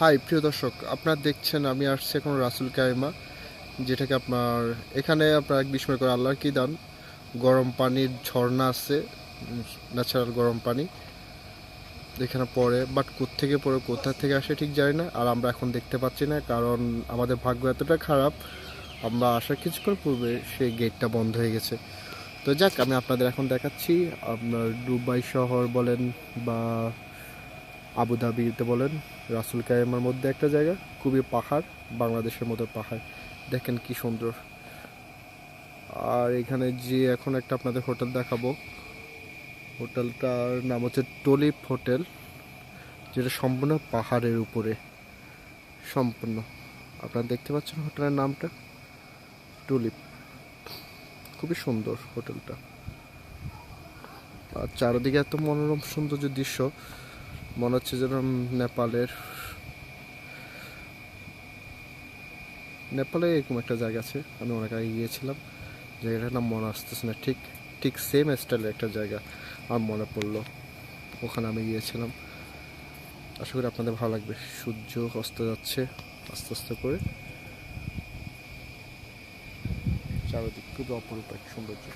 High প্রিয় দর্শক, আপনারা দেখছেন আমি আসছি এখন রাসুল কাইমা, যেটাকে আপনার এখানে আপনার এক বিস্ময় করে আল্লাহর কি দান, গরম পানির ঝর্ণা আছে, ন্যাচারাল গরম পানি এখানে পড়ে, বাট কোত্থেকে পড়ে কোথা থেকে আসে ঠিক জানি না। আর আমরা এখন দেখতে পাচ্ছি না, কারণ আমাদের ভাগ্য এতটা খারাপ, আমরা আসার কিছুক্ষণ পূর্বে সেই গেটটা বন্ধ হয়ে গেছে। তো যাক, আমি আপনাদের এখন দেখাচ্ছি। আপনার দুবাই শহর বলেন বা আবুধাবিতে বলেন, রাসুল কাইমার মধ্যে একটা জায়গা, খুবই পাহাড়, বাংলাদেশের মতো পাহাড়, দেখেন কি সুন্দর। আর এখানে যে এখন একটা আপনাদের হোটেল দেখাবো, হোটেলটার নাম হচ্ছে টলিপ হোটেল, যেটা সম্পূর্ণ পাহাড়ের উপরে সম্পূর্ণ। আপনারা দেখতে পাচ্ছেন হোটেলের নামটা টুলিপ, খুবই সুন্দর হোটেলটা। আর চারিদিকে এত মনোরম সৌন্দর্য দৃশ্য, মনে হচ্ছে যেন নেপালে এরকম একটা জায়গা আছে, আমি অনেক আগে গিয়েছিলাম, জায়গাটার নাম মনে আসতেছে না, ঠিক ঠিক সেম স্টাইলের একটা জায়গা আমার মনে পড়লো, ওখানে আমি গিয়েছিলাম। আশা করি আপনাদের ভালো লাগবে। সূর্য অস্ত যাচ্ছে আস্তে আস্তে করে, চারিদিক খুবই অপরূপ এক সৌন্দর্য।